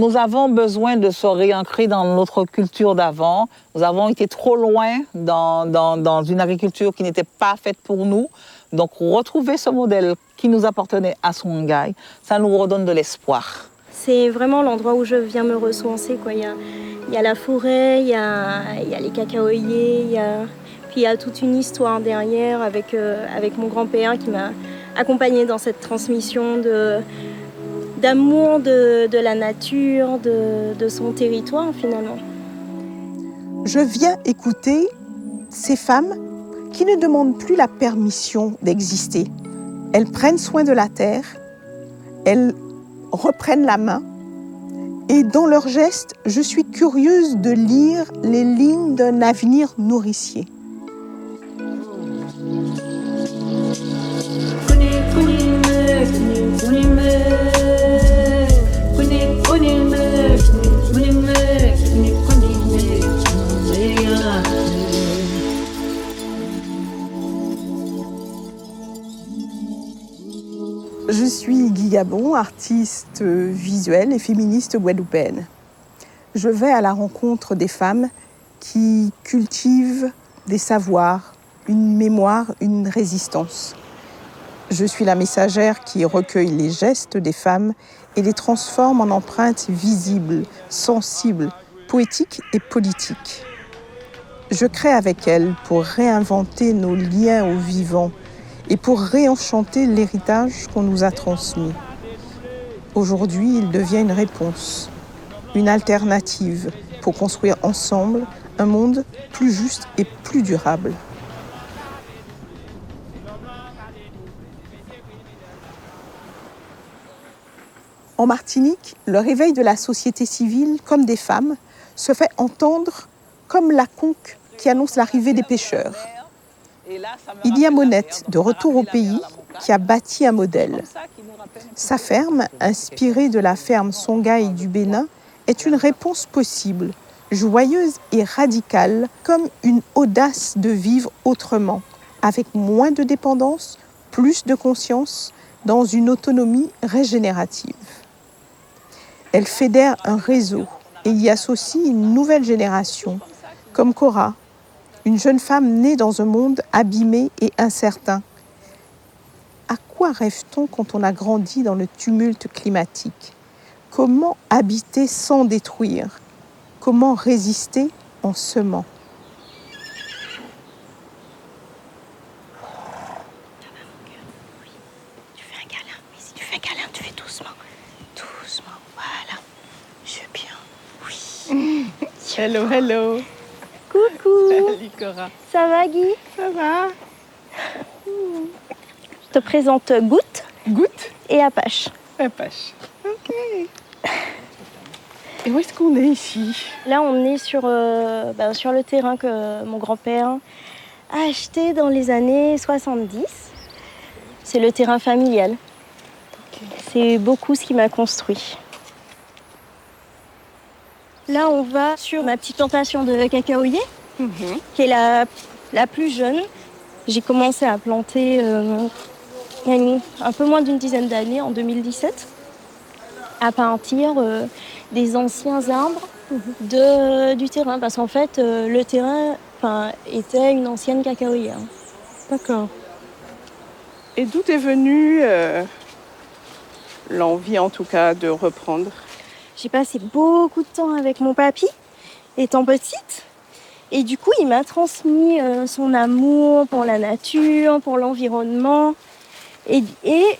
Nous avons besoin de se réancrer dans notre culture d'avant. Nous avons été trop loin dans une agriculture qui n'était pas faite pour nous. Donc, retrouver ce modèle qui nous appartenait à Songhai, ça nous redonne de l'espoir. C'est vraiment l'endroit où je viens me ressourcer, quoi. Il y a la forêt, il y a les cacaoyers, puis il y a toute une histoire derrière avec mon grand-père qui m'a accompagnée dans cette transmission d'amour de la nature, de son territoire finalement. Je viens écouter ces femmes qui ne demandent plus la permission d'exister. Elles prennent soin de la terre, elles reprennent la main et dans leurs gestes, je suis curieuse de lire les lignes d'un avenir nourricier. Je suis Guy Gabon, artiste visuelle et féministe guadeloupéenne. Je vais à la rencontre des femmes qui cultivent des savoirs, une mémoire, une résistance. Je suis la messagère qui recueille les gestes des femmes et les transforme en empreintes visibles, sensibles, poétiques et politiques. Je crée avec elles pour réinventer nos liens au vivant et pour réenchanter l'héritage qu'on nous a transmis. Aujourd'hui, il devient une réponse, une alternative pour construire ensemble un monde plus juste et plus durable. En Martinique, le réveil de la société civile, comme des femmes, se fait entendre comme la conque qui annonce l'arrivée des pêcheurs. Il y a Monette, de retour au pays, qui a bâti un modèle. Sa ferme, inspirée de la ferme Songhai du Bénin, est une réponse possible, joyeuse et radicale, comme une audace de vivre autrement, avec moins de dépendance, plus de conscience, dans une autonomie régénérative. Elle fédère un réseau et y associe une nouvelle génération, comme Cora, une jeune femme née dans un monde abîmé et incertain. À quoi rêve-t-on quand on a grandi dans le tumulte climatique ? Comment habiter sans détruire ? Comment résister en semant ? Tu fais un câlin, mais si tu fais un câlin, tu fais doucement. Doucement, voilà. Je veux bien. Oui. Hello, hello. Coucou. Salut Cora. Ça va, Guy ? Ça va ? Je te présente Goutte Goutte et Apache. Apache. Ok. Et où est-ce qu'on est ici ? Là, on est sur le terrain que mon grand-père a acheté dans les années 70. C'est le terrain familial. Okay. C'est beaucoup ce qui m'a construit. Là, on va sur ma petite plantation de cacaoyer, qui est la plus jeune. J'ai commencé à planter il y a un peu moins d'une dizaine d'années, en 2017, à partir des anciens arbres du terrain. Parce qu'en fait, le terrain était une ancienne cacaoyère. D'accord. Et d'où est venue l'envie, en tout cas, de reprendre ? J'ai passé beaucoup de temps avec mon papy, étant petite. Et du coup, il m'a transmis son amour pour la nature, pour l'environnement. Et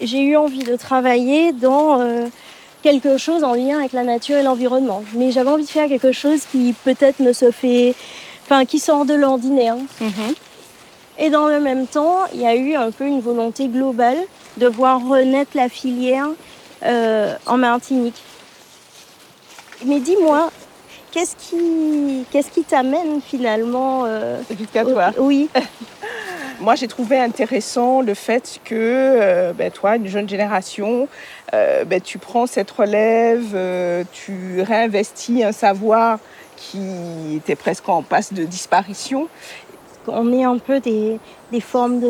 j'ai eu envie de travailler dans quelque chose en lien avec la nature et l'environnement. Mais j'avais envie de faire quelque chose qui peut-être qui sort de l'ordinaire. Et dans le même temps, il y a eu un peu une volonté globale de voir renaître la filière en Martinique. Mais dis-moi, qu'est-ce qui t'amène finalement jusqu'à toi ? Oui. Moi, j'ai trouvé intéressant le fait que toi, une jeune génération, tu prends cette relève, tu réinvestis un savoir qui était presque en passe de disparition. On est un peu des formes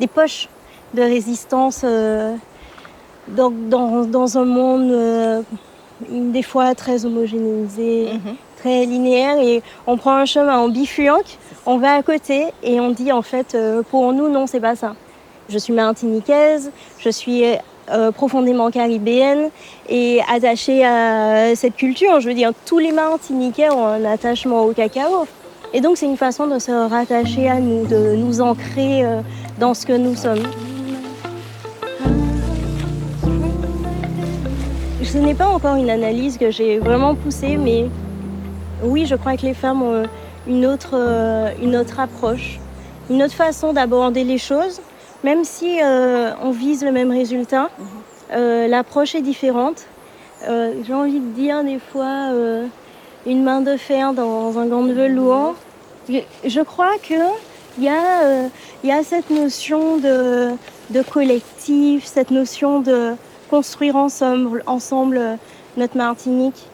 des poches de résistance dans un monde des fois très homogénéisée, très linéaire, et on prend un chemin en bifurque, on va à côté et on dit en fait pour nous non, c'est pas ça. Je suis martiniquaise, je suis profondément caribéenne et attachée à cette culture. Je veux dire, tous les Martiniquais ont un attachement au cacao. Et donc c'est une façon de se rattacher à nous, de nous ancrer dans ce que nous sommes. Ce n'est pas encore une analyse que j'ai vraiment poussée, mais oui, je crois que les femmes ont une autre approche, une autre façon d'aborder les choses. Même si on vise le même résultat, l'approche est différente. J'ai envie de dire des fois une main de fer dans un gant de velours. Je crois qu'il y a cette notion de collectif, cette notion de construire ensemble notre Martinique.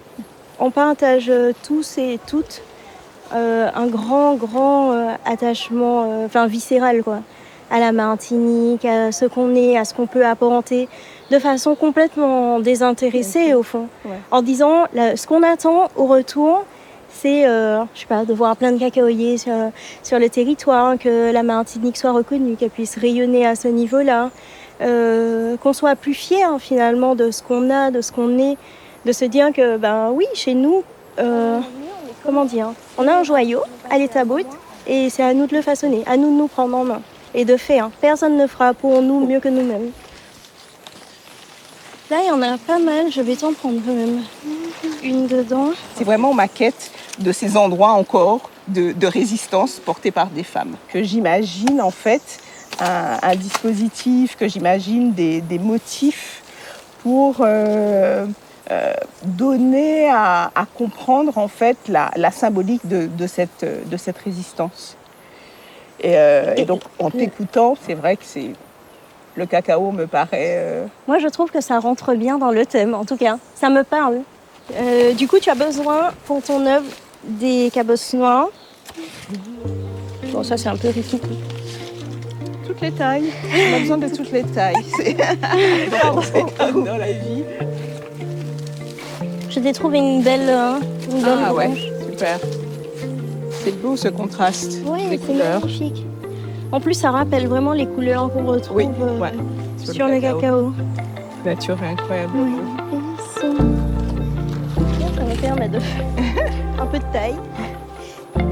On partage tous et toutes un grand attachement, viscéral, quoi, à la Martinique, à ce qu'on est, à ce qu'on peut apporter, de façon complètement désintéressée au fond, en disant ce qu'on attend au retour, c'est de voir plein de cacaoyers sur le territoire, que la Martinique soit reconnue, qu'elle puisse rayonner à ce niveau-là, qu'on soit plus fiers finalement de ce qu'on a, de ce qu'on est, de se dire que oui, chez nous, on a un joyau à l'état brut et c'est à nous de le façonner, à nous de nous prendre en main et de faire. Personne ne fera pour nous mieux que nous-mêmes. Là, il y en a pas mal, je vais t'en prendre même une dedans. C'est vraiment ma quête de ces endroits encore de résistance portés par des femmes. Que j'imagine en fait un dispositif, que j'imagine des motifs pour donner à comprendre en fait la symbolique de cette résistance. Et donc en t'écoutant, c'est vrai que le cacao me paraît... Moi je trouve que ça rentre bien dans le thème, en tout cas, ça me parle. Du coup tu as besoin pour ton œuvre des cabosses noires. Bon, ça c'est un peu riquiqui. Toutes les tailles, on a besoin de toutes les tailles. C'est comme dans la vie. Je t'ai trouvé une belle ouais, super. C'est beau ce contraste des couleurs. Magnifique. En plus, ça rappelle vraiment les couleurs qu'on retrouve sur le cacao. Nature incroyable. Oui. Ça va permettre de un peu de taille.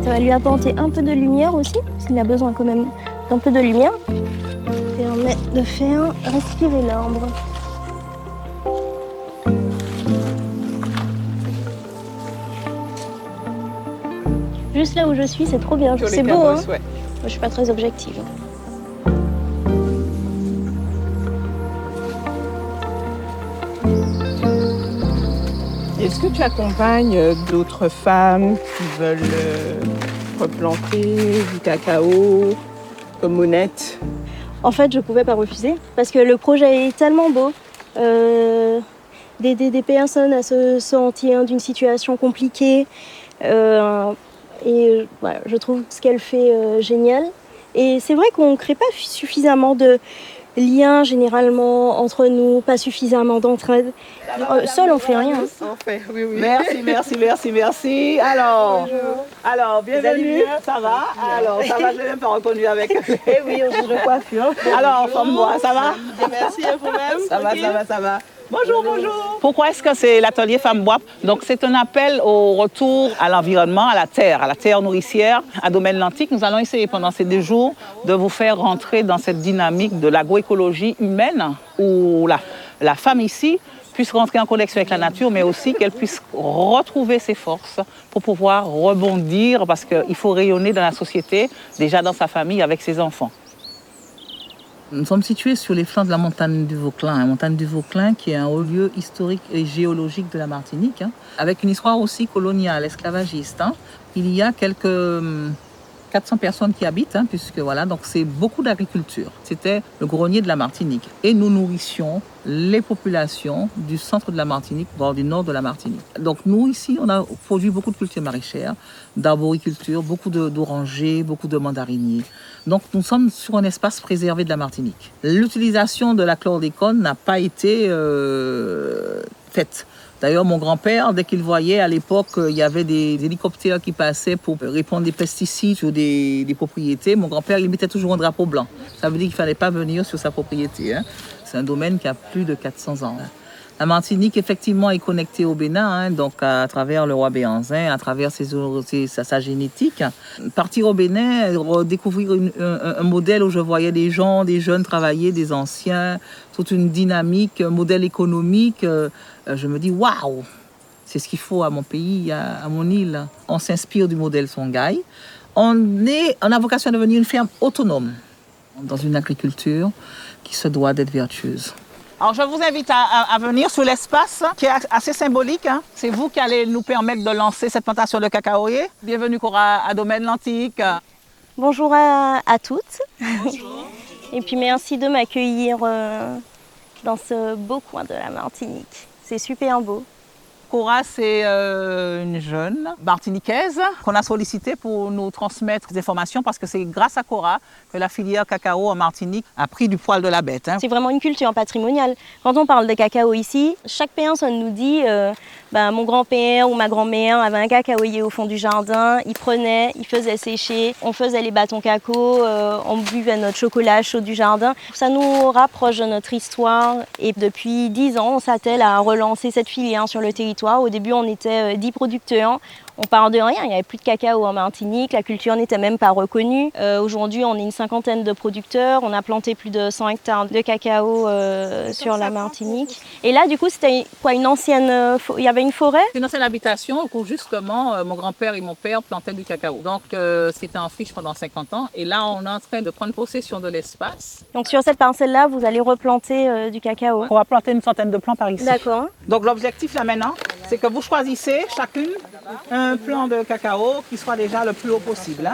Ça va lui apporter un peu de lumière aussi, parce qu'il a besoin quand même d'un peu de lumière. Ça permet de faire respirer l'arbre. Juste là où je suis, c'est trop bien. C'est beau, hein? Moi, je suis pas très objective. Est-ce que tu accompagnes d'autres femmes qui veulent replanter du cacao, comme Monette? En fait, je pouvais pas refuser, parce que le projet est tellement beau. D'aider des personnes à se sortir d'une situation compliquée. Et voilà, je trouve ce qu'elle fait génial. Et c'est vrai qu'on ne crée pas suffisamment de liens généralement entre nous, pas suffisamment d'entraide. Seul, on fait rien. On fait, oui. Merci. Alors, bienvenue. Ça va? Alors, ça va, je l'ai même pas reconnu avec. Eh oui, on change de coiffure. Alors, femme-moi, ça va? Merci à vous-même. Ça va. Bonjour. Pourquoi est-ce que c'est l'atelier Femmes Bois? Donc c'est un appel au retour à l'environnement, à la terre nourricière, à Domaine Lantique. Nous allons essayer pendant ces 2 jours de vous faire rentrer dans cette dynamique de l'agroécologie humaine où la femme ici puisse rentrer en connexion avec la nature, mais aussi qu'elle puisse retrouver ses forces pour pouvoir rebondir, parce qu'il faut rayonner dans la société, déjà dans sa famille, avec ses enfants. Nous sommes situés sur les flancs de la montagne du Vauclin. La montagne du Vauclin qui est un haut lieu historique et géologique de la Martinique, avec une histoire aussi coloniale, esclavagiste. Il y a quelques 400 personnes qui habitent, puisque voilà, donc c'est beaucoup d'agriculture. C'était le grenier de la Martinique. Et nous nourrissions les populations du centre de la Martinique, voire du nord de la Martinique. Donc nous, ici, on a produit beaucoup de cultures maraîchères, d'arboriculture, beaucoup d'orangers, beaucoup de mandariniers. Donc nous sommes sur un espace préservé de la Martinique. L'utilisation de la chlordécone n'a pas été faite D'ailleurs, mon grand-père, dès qu'il voyait à l'époque, il y avait des hélicoptères qui passaient pour répandre des pesticides sur des propriétés, mon grand-père, il mettait toujours un drapeau blanc. Ça veut dire qu'il ne fallait pas venir sur sa propriété. C'est un domaine qui a plus de 400 ans. La Martinique, effectivement, est connectée au Bénin, donc à travers le roi Béhanzin, à travers sa génétique. Partir au Bénin, redécouvrir un modèle où je voyais des gens, des jeunes travailler, des anciens, toute une dynamique, un modèle économique. Je me dis, waouh, c'est ce qu'il faut à mon pays, à mon île. On s'inspire du modèle Songhai. On a vocation à devenir une ferme autonome dans une agriculture qui se doit d'être vertueuse. Alors, je vous invite à venir sur l'espace qui est assez symbolique. C'est vous qui allez nous permettre de lancer cette plantation de cacaoyer. Bienvenue, Cora, à Domaine l'Antique. Bonjour à toutes. Bonjour. Et puis merci de m'accueillir dans ce beau coin de la Martinique. C'est super beau. Cora, c'est une jeune martiniquaise qu'on a sollicitée pour nous transmettre des informations parce que c'est grâce à Cora que la filière cacao en Martinique a pris du poil de la bête. C'est vraiment une culture patrimoniale. Quand on parle de cacao ici, chaque personne nous dit mon grand-père ou ma grand-mère avait un cacaoyer au fond du jardin, il prenait, il faisait sécher, on faisait les bâtons cacao, on buvait notre chocolat chaud du jardin. Ça nous rapproche de notre histoire et depuis 10 ans, on s'attelle à relancer cette filière sur le territoire. Au début, on était 10 producteurs. On part de rien, il n'y avait plus de cacao en Martinique, la culture n'était même pas reconnue. Aujourd'hui, on est une cinquantaine de producteurs, on a planté plus de 100 hectares de cacao sur la Martinique. Et là, du coup, c'était quoi, une ancienne... il y avait une forêt? Une ancienne habitation où justement, mon grand-père et mon père plantaient du cacao. Donc, c'était en friche pendant 50 ans. Et là, on est en train de prendre possession de l'espace. Donc, sur cette parcelle-là, vous allez replanter du cacao? On va planter une centaine de plants par ici. D'accord. Donc, l'objectif là maintenant, c'est que vous choisissez chacune un plant de cacao qui soit déjà le plus haut possible.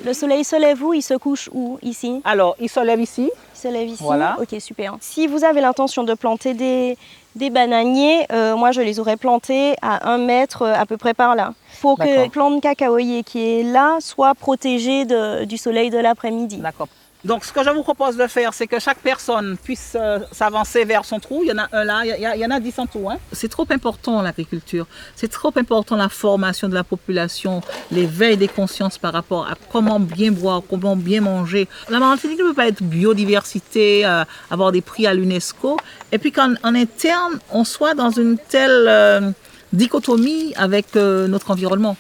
Le soleil se lève où? Il se couche où? Ici? Alors, il se lève ici. Il se lève ici? Voilà. Ok, super. Si vous avez l'intention de planter des bananiers, moi je les aurais plantés à 1 mètre à peu près par là. Il faut que le plant de cacaoyer qui est là soit protégé du soleil de l'après-midi. D'accord. Donc, ce que je vous propose de faire, c'est que chaque personne puisse s'avancer vers son trou. Il y en a un là, il y en a 10 en tout. C'est trop important l'agriculture. C'est trop important la formation de la population, l'éveil des consciences par rapport à comment bien boire, comment bien manger. La Martinique ne peut pas être biodiversité, avoir des prix à l'UNESCO. Et puis qu'en interne, on soit dans une telle dichotomie avec notre environnement.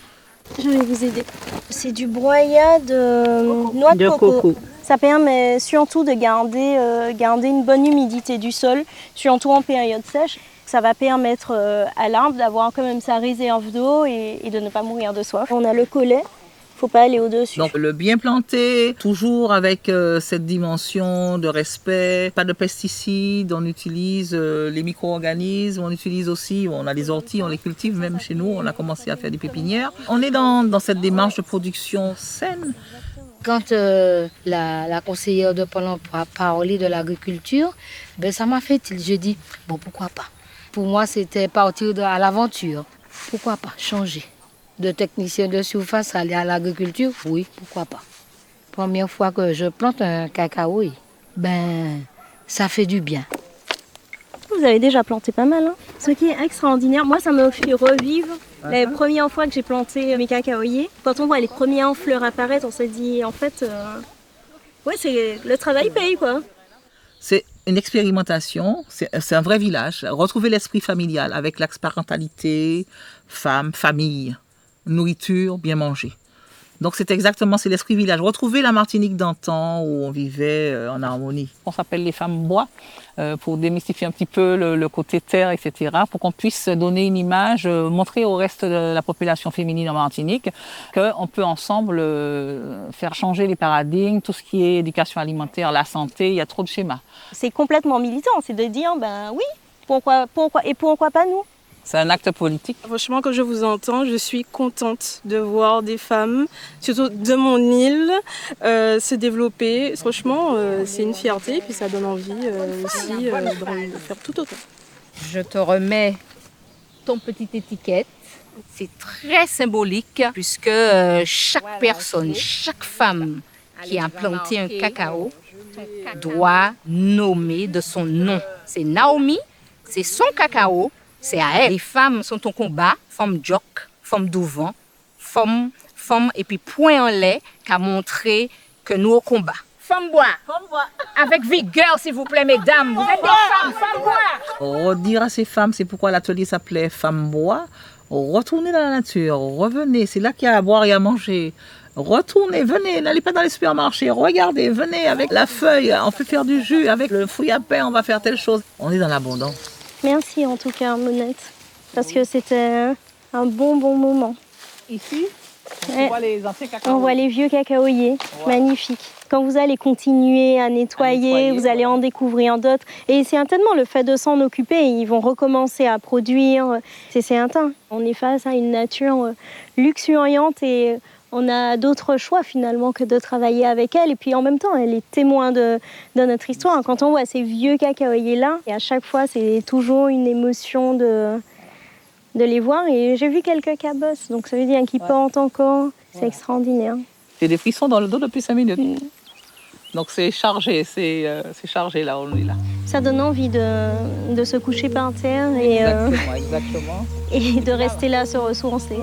Je vais vous aider. C'est du broyat de noix de coco. Ça permet surtout de garder une bonne humidité du sol, surtout en période sèche. Ça va permettre à l'arbre d'avoir quand même sa réserve d'eau et de ne pas mourir de soif. On a le collet, il ne faut pas aller au-dessus. Donc le bien planté, toujours avec cette dimension de respect, pas de pesticides, on utilise les micro-organismes, on utilise aussi, on a les orties, on les cultive même chez nous, on a commencé à faire des pépinières. On est dans cette démarche de production saine. Quand la conseillère de Pôle emploi a parlé de l'agriculture, ça m'a fait tilt. Je dis, bon, pourquoi pas? Pour moi, c'était partir à l'aventure. Pourquoi pas changer de technicien de surface, aller à l'agriculture? Oui, pourquoi pas. Première fois que je plante un cacao, ça fait du bien. Vous avez déjà planté pas mal. Ce qui est extraordinaire, moi ça m'a fait revivre les premières fois que j'ai planté mes cacaoyers. Quand on voit les premières fleurs apparaître, on se dit en fait, le travail paye quoi. C'est une expérimentation, c'est un vrai village. Retrouver l'esprit familial avec l'axe parentalité, femme, famille, nourriture, bien manger. Donc c'est l'esprit village. Retrouver la Martinique d'antan où on vivait en harmonie. On s'appelle les femmes bois pour démystifier un petit peu le côté terre, etc. Pour qu'on puisse donner une image, montrer au reste de la population féminine en Martinique qu'on peut ensemble faire changer les paradigmes, tout ce qui est éducation alimentaire, la santé, il y a trop de schémas. C'est complètement militant, c'est de dire oui, pourquoi pas nous? C'est un acte politique. Franchement, quand je vous entends, je suis contente de voir des femmes, surtout de mon île, se développer. Franchement, c'est une fierté, puis ça donne envie aussi de faire tout autant. Je te remets ton petite étiquette. C'est très symbolique puisque chaque personne, chaque femme qui a planté un cacao doit nommer de son nom. C'est Naomi, c'est son cacao. c'est à elle. Les femmes sont au combat, femmes jock, femmes douvant, femmes, et puis point en lait qui a montré que nous au combat. Femmes bois. Avec vigueur, s'il vous plaît, mesdames. Vous êtes des femmes bois. Redire à ces femmes, c'est pourquoi l'atelier s'appelait Femmes bois. Retournez dans la nature, revenez, c'est là qu'il y a à boire et à manger. Retournez, venez, n'allez pas dans les supermarchés, regardez, venez avec la feuille, on peut faire du jus, avec le fruit à pain, on va faire telle chose. On est dans l'abondance. Merci en tout cas, Monette, parce que c'était un bon moment. Ici, Ouais. on voit les anciens cacaos. On voit les vieux cacaoyers, magnifiques. Quand vous allez continuer à nettoyer, vous allez en découvrir d'autres. Et c'est tellement le fait de s'en occuper, ils vont recommencer à produire. C'est intense. On est face à une nature luxuriante et on a d'autres choix finalement que de travailler avec elle. Et puis en même temps, elle est témoin de notre histoire. Quand on voit ces vieux cacaoyers-là, et à chaque fois, c'est toujours une émotion de les voir. Et j'ai vu quelques cabosses, donc ça veut dire qu'ils portent encore. C'est extraordinaire. J'ai des frissons dans le dos depuis 5 minutes. Donc c'est chargé, c'est chargé là, on est là. Ça donne envie de se coucher par terre Exactement. et de rester là, se ressourcer.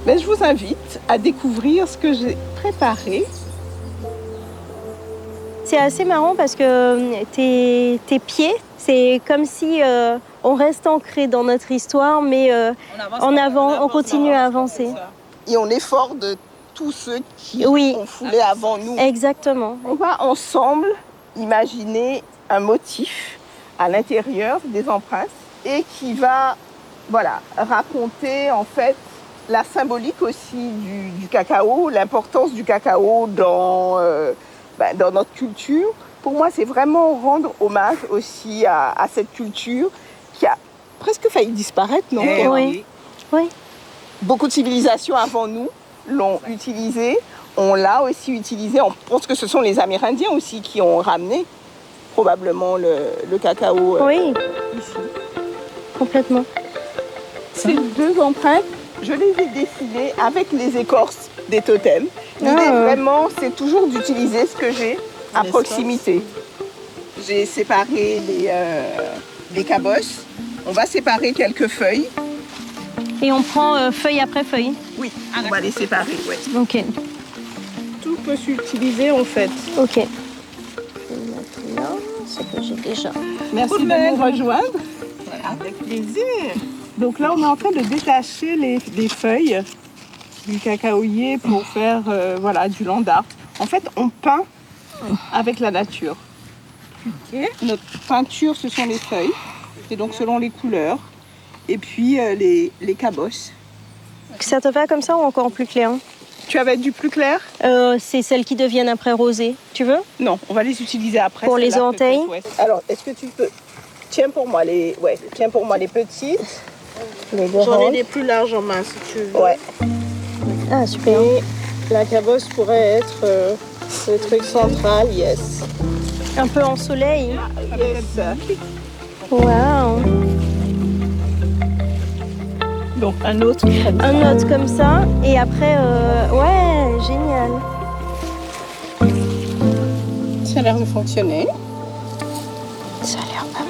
Mais je vous invite à découvrir ce que j'ai préparé. C'est assez marrant parce que tes pieds, c'est comme si on reste ancré dans notre histoire, mais on continue à avancer. Et on est fort de tous ceux qui ont foulé avant nous. Exactement. On va ensemble imaginer un motif à l'intérieur des empreintes et qui va raconter en fait la symbolique aussi du cacao, l'importance du cacao dans notre culture. Pour moi, c'est vraiment rendre hommage aussi à cette culture qui a presque failli disparaître, non? Oui. Beaucoup de civilisations avant nous l'ont utilisé. On l'a aussi utilisé. On pense que ce sont les Amérindiens aussi qui ont ramené probablement le cacao ici. Complètement. Ces deux empreintes, je les ai dessinées avec les écorces des totems. L'idée vraiment, c'est toujours d'utiliser ce que j'ai à proximité. J'ai séparé les cabosses. On va séparer quelques feuilles. Et on prend feuille après feuille. Oui, on va les séparer, oui. Ok. Tout peut s'utiliser en fait. Ok. Je vais mettre là, ce que j'ai déjà. Merci de nous rejoindre. Avec plaisir. Donc là, on est en train de détacher les feuilles du cacaoyer pour faire du land art. En fait, on peint avec la nature. Notre peinture, ce sont les feuilles. Et donc selon les couleurs. Et puis les cabosses. Ça te va comme ça ou encore plus clair? Tu avais du plus clair? C'est celles qui deviennent après rosées. Tu veux? Non, on va les utiliser après. Pour les orteils? Alors, est-ce que tu peux... Tiens pour moi les petites. J'en ai des plus larges en main si tu veux. Ouais. Ah, super. Et la cabosse pourrait être le truc central, yes. Un peu en soleil. Yes. Waouh. Donc un autre comme ça. Et après, génial. Ça a l'air de fonctionner. Ça a l'air pas mal.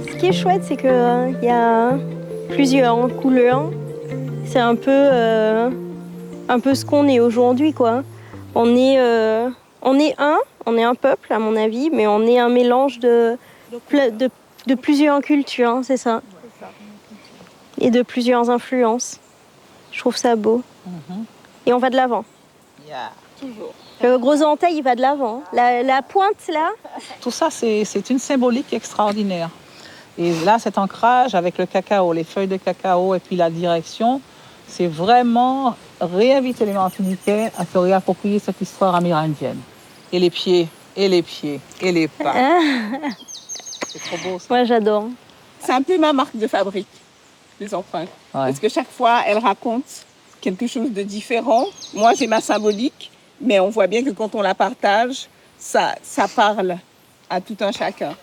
Ce qui est chouette, c'est qu'il y a plusieurs couleurs. C'est un peu ce qu'on est aujourd'hui, quoi. On est un peuple, à mon avis, mais on est un mélange de plusieurs cultures, hein, c'est ça. Et de plusieurs influences. Je trouve ça beau. Et on va de l'avant. Toujours. Le gros entail, il va de l'avant. La pointe, là. Tout ça, c'est une symbolique extraordinaire. Et là, cet ancrage avec le cacao, les feuilles de cacao et puis la direction, c'est vraiment réinviter les Martiniquais à se réapproprier cette histoire amérindienne. Et les pieds Et les pieds, et les pas. C'est trop beau ça. Moi, j'adore. C'est un peu ma marque de fabrique, les empreintes. Ouais. Parce que chaque fois, elle raconte quelque chose de différent. Moi, j'ai ma symbolique, mais on voit bien que quand on la partage, ça parle à tout un chacun.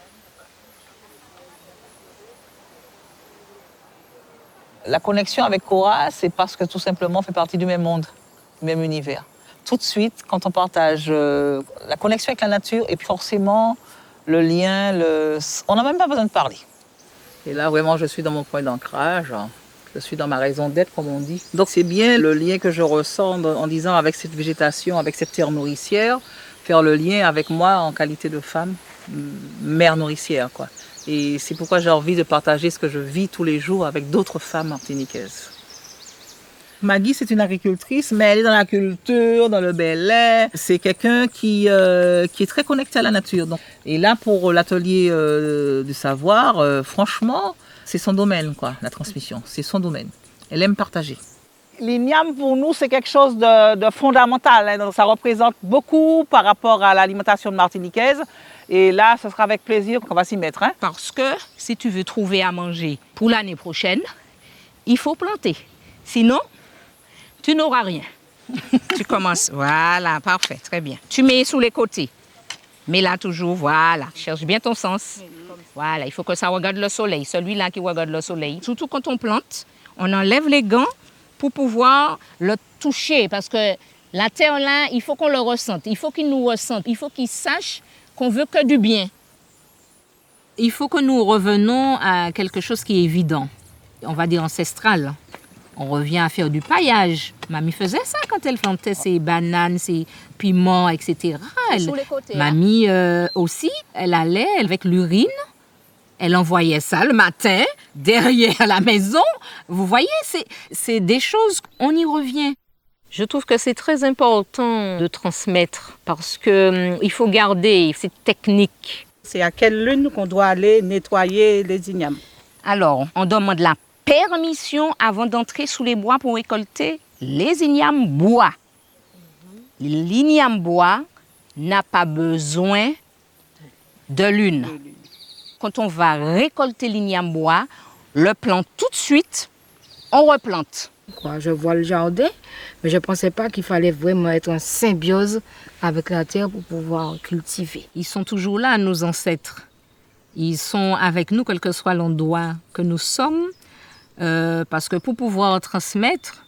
La connexion avec Cora, c'est parce que tout simplement on fait partie du même monde, du même univers. Tout de suite, quand on partage la connexion avec la nature, et puis forcément le lien, on n'a même pas besoin de parler. Et là, vraiment, je suis dans mon point d'ancrage. Je suis dans ma raison d'être, comme on dit. Donc c'est bien le lien que je ressens en disant avec cette végétation, avec cette terre nourricière, faire le lien avec moi en qualité de femme, mère nourricière, quoi. Et c'est pourquoi j'ai envie de partager ce que je vis tous les jours avec d'autres femmes martiniquaises. Maggie, c'est une agricultrice, mais elle est dans la culture, dans le bel air. C'est quelqu'un qui est très connecté à la nature. Donc, et là, pour l'atelier du savoir, franchement, c'est son domaine, quoi, la transmission. C'est son domaine. Elle aime partager. L'igname, pour nous, c'est quelque chose de fondamental. Hein. Donc, ça représente beaucoup par rapport à l'alimentation martiniquaise. Et là, ce sera avec plaisir qu'on va s'y mettre. Hein. Parce que si tu veux trouver à manger pour l'année prochaine, il faut planter. Sinon, tu n'auras rien. Tu commences, voilà, parfait, très bien. Tu mets sous les côtés. Mais là, toujours, voilà, cherche bien ton sens. Voilà, il faut que ça regarde le soleil, celui-là qui regarde le soleil. Surtout quand on plante, on enlève les gants pour pouvoir le toucher. Parce que la terre, là, il faut qu'on le ressente. Il faut qu'il nous ressente. Il faut qu'il sache qu'on veut que du bien. Il faut que nous revenons à quelque chose qui est évident. On va dire ancestral. On revient à faire du paillage. Mamie faisait ça quand elle plantait ses bananes, ses piments, etc. Mamie aussi, elle allait avec l'urine. Elle envoyait ça le matin, derrière la maison. Vous voyez, c'est des choses, on y revient. Je trouve que c'est très important de transmettre parce qu'il faut garder cette technique. C'est à quelle lune qu'on doit aller nettoyer les ignames? Alors, on demande la permission avant d'entrer sous les bois pour récolter les ignames bois. L'igname bois n'a pas besoin de lune. Quand on va récolter l'igname bois, le plante tout de suite, on replante. Je vois le jardin, mais je ne pensais pas qu'il fallait vraiment être en symbiose avec la terre pour pouvoir cultiver. Ils sont toujours là, nos ancêtres. Ils sont avec nous, quel que soit l'endroit que nous sommes, parce que pour pouvoir transmettre,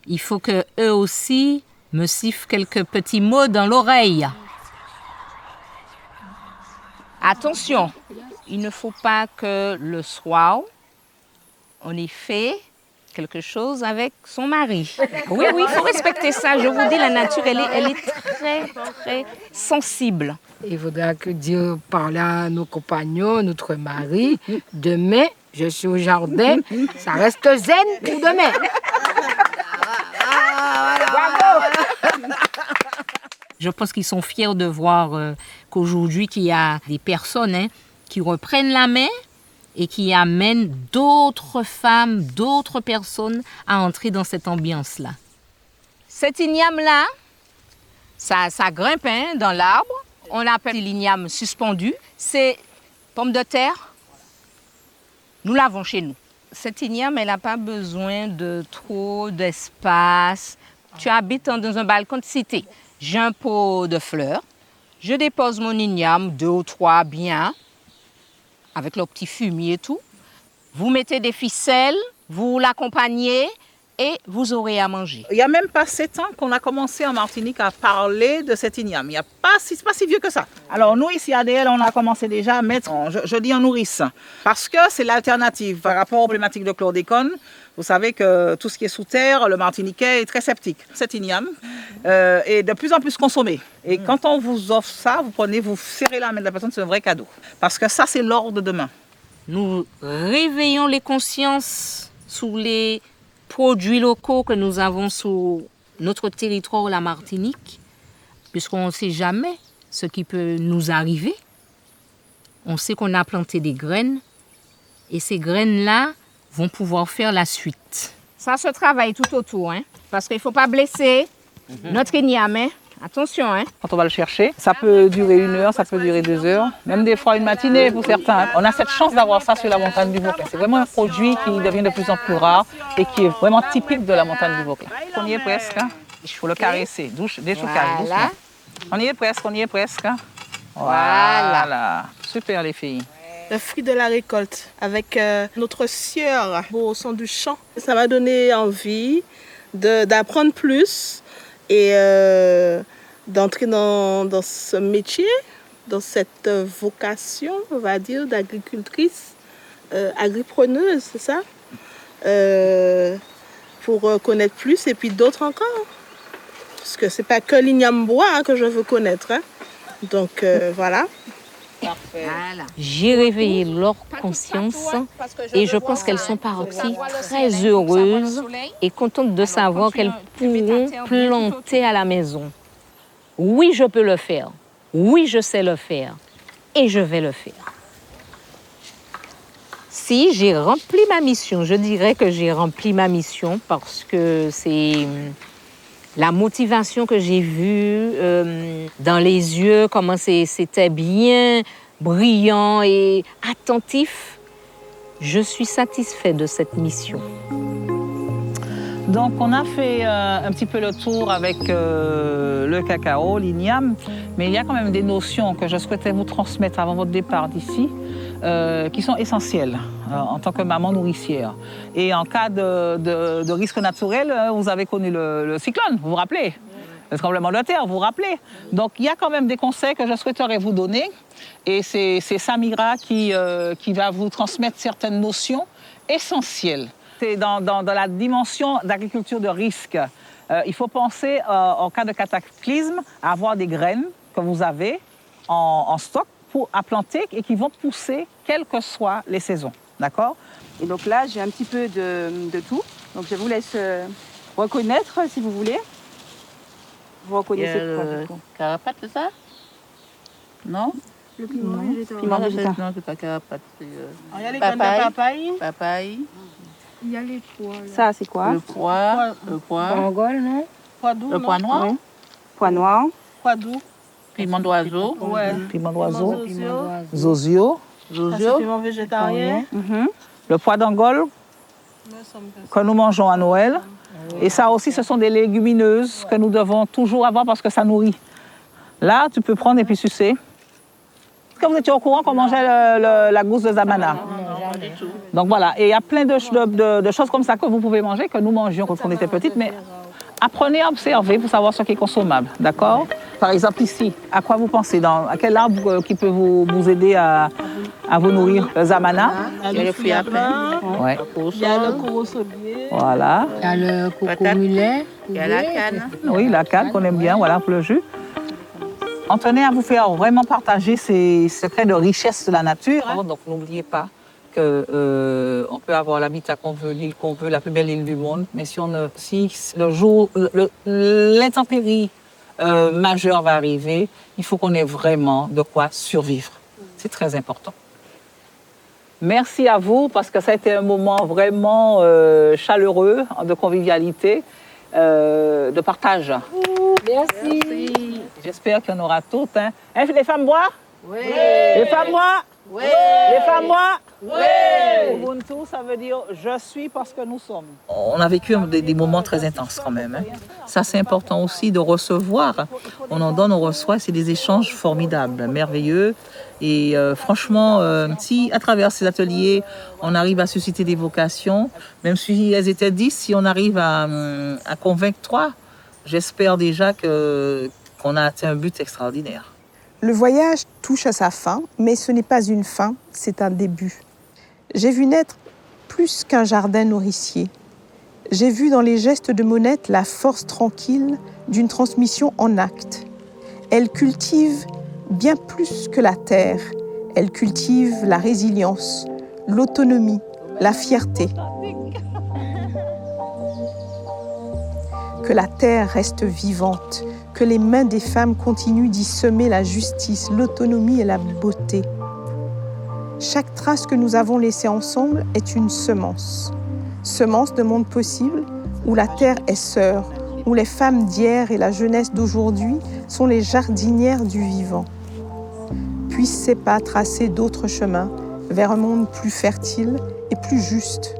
il faut qu'eux aussi me sifflent quelques petits mots dans l'oreille. Attention, il ne faut pas que le soir, on ait fait quelque chose avec son mari. Oui, il faut respecter ça. Je vous dis, la nature, elle est très, très sensible. Il faudra que Dieu parle à nos compagnons, notre mari. Demain, je suis au jardin. Ça reste zen pour demain. Bravo! Je pense qu'ils sont fiers de voir qu'aujourd'hui, qu'il y a des personnes qui reprennent la main et qui amènent d'autres femmes, d'autres personnes à entrer dans cette ambiance-là. Cet igname-là, ça grimpe dans l'arbre. On appelle l'igname suspendu. C'est pomme de terre. Nous l'avons chez nous. Cette igname, elle n'a pas besoin de trop d'espace. Tu habites dans un balcon de cité. J'ai un pot de fleurs. Je dépose mon igname, 2 ou 3 bien, avec le petit fumier et tout. Vous mettez des ficelles, vous l'accompagnez et vous aurez à manger. Il n'y a même pas 7 ans qu'on a commencé en Martinique à parler de cet igname. C'est pas si vieux que ça. Alors nous, ici à DL, on a commencé déjà à mettre, je dis en nourrice, parce que c'est l'alternative par rapport aux problématiques de chlordécone. Vous savez que tout ce qui est sous terre, le Martiniquais est très sceptique. Cet igname est de plus en plus consommé. Et quand on vous offre ça, vous serrez la main de la personne, c'est un vrai cadeau. Parce que ça, c'est l'or de demain. Nous réveillons les consciences sur les produits locaux que nous avons sur notre territoire, la Martinique, puisqu'on ne sait jamais ce qui peut nous arriver. On sait qu'on a planté des graines et ces graines-là vont pouvoir faire la suite. Ça se travaille tout autour, parce qu'il ne faut pas blesser notre igname. Attention, hein. Quand on va le chercher, ça peut durer 1 heure, ça peut durer 2 heures, même des fois une matinée pour certains. On a cette chance d'avoir ça sur la montagne du Vauclin. C'est vraiment un produit qui devient de plus en plus rare et qui est vraiment typique de la montagne du Vauclin. On y est presque. Hein. Il faut le caresser, des choucales, doucement. On y est presque. Hein. Voilà. Super les filles. Le fruit de la récolte avec notre sieur au son du champ. Ça m'a donné envie d'apprendre plus et d'entrer dans ce métier, dans cette vocation, on va dire, d'agricultrice, agripreneuse, c'est ça, pour connaître plus et puis d'autres encore. Parce que c'est pas que l'igname bois que je veux connaître. Hein. Donc voilà. Voilà. J'ai réveillé leur conscience et je pense qu'elles sont parties très heureuses et contentes de savoir qu'elles pourront planter à la maison. Oui, je peux le faire. Oui, je sais le faire. Et je vais le faire. Si j'ai rempli ma mission, je dirais que j'ai rempli ma mission parce que c'est la motivation que j'ai vue dans les yeux, comment c'était bien brillant et attentif. Je suis satisfaite de cette mission. Donc on a fait un petit peu le tour avec le cacao, l'igname, mais il y a quand même des notions que je souhaitais vous transmettre avant votre départ d'ici, qui sont essentielles en tant que maman nourricière. Et en cas de risque naturel, vous avez connu le cyclone, vous vous rappelez? Le tremblement de terre, vous vous rappelez? Donc il y a quand même des conseils que je souhaiterais vous donner. Et c'est Samira qui va vous transmettre certaines notions essentielles. C'est dans la dimension d'agriculture de risque. Il faut penser, en cas de cataclysme, à avoir des graines que vous avez en stock à planter et qui vont pousser quelles que soient les saisons. D'accord? Et donc là, j'ai un petit peu de tout. Donc je vous laisse reconnaître, si vous voulez. Vous reconnaissez quoi, du coup? Carapate, c'est ça? Non? Le piment végétarien. Non, c'est pas carapate. Il y a les graines de papaye. Papaye. Il y a les pois. Là. Ça, c'est quoi? Le pois. Angole, non? Pois doux, Le pois noir. Oui. Pois noir. Pois doux. Piment d'oiseau. Ouais. Piment d'oiseau. Zozio. C'est piment végétarien. Le pois d'Angole que nous mangeons à Noël. Et ça aussi, ce sont des légumineuses que nous devons toujours avoir parce que ça nourrit. Là, tu peux prendre et puis sucer. Est-ce que vous étiez au courant qu'on mangeait la gousse de zamana? Non, pas du tout. Donc voilà, et il y a plein de choses comme ça que vous pouvez manger, que nous mangions quand on était petites, mais apprenez à observer pour savoir ce qui est consommable, d'accord? Par exemple ici, à quoi vous pensez? À quel arbre qui peut vous aider à vous nourrir? Le zamana? Il y a le fruit à pain. Ouais. Il y a le courrosobier. Voilà. Il y a le coco mulet. Il y a la canne. Oui, la canne qu'on aime bien, voilà, pour le jus. On tenait à vous faire vraiment partager ces secrets de richesse de la nature. Donc n'oubliez pas qu'on peut avoir l'habitat qu'on veut, l'île qu'on veut, la plus belle île du monde, mais si le jour, l'intempérie majeure va arriver, il faut qu'on ait vraiment de quoi survivre. C'est très important. Merci à vous parce que ça a été un moment vraiment chaleureux, de convivialité, de partage. Merci. J'espère qu'il y en aura toutes. Hein. Les femmes boivent? Oui. Les femmes boivent? Oui. Les femmes boivent? Oui. Ubuntu, ça veut dire je suis parce que nous sommes. On a vécu des moments très intenses quand même. Hein. Ça, c'est important aussi de recevoir. On en donne, on reçoit. C'est des échanges formidables, merveilleux. Et franchement, si à travers ces ateliers, on arrive à susciter des vocations, même si elles étaient 10, si on arrive à convaincre 3, j'espère déjà qu'on a atteint un but extraordinaire. Le voyage touche à sa fin, mais ce n'est pas une fin, c'est un début. J'ai vu naître plus qu'un jardin nourricier. J'ai vu dans les gestes de Monette la force tranquille d'une transmission en actes. Elle cultive bien plus que la terre. Elle cultive la résilience, l'autonomie, la fierté. Que la terre reste vivante, que les mains des femmes continuent d'y semer la justice, l'autonomie et la beauté. Chaque trace que nous avons laissée ensemble est une semence. Semence de monde possible où la terre est sœur, où les femmes d'hier et la jeunesse d'aujourd'hui sont les jardinières du vivant. Puissent ces pas tracer d'autres chemins vers un monde plus fertile et plus juste.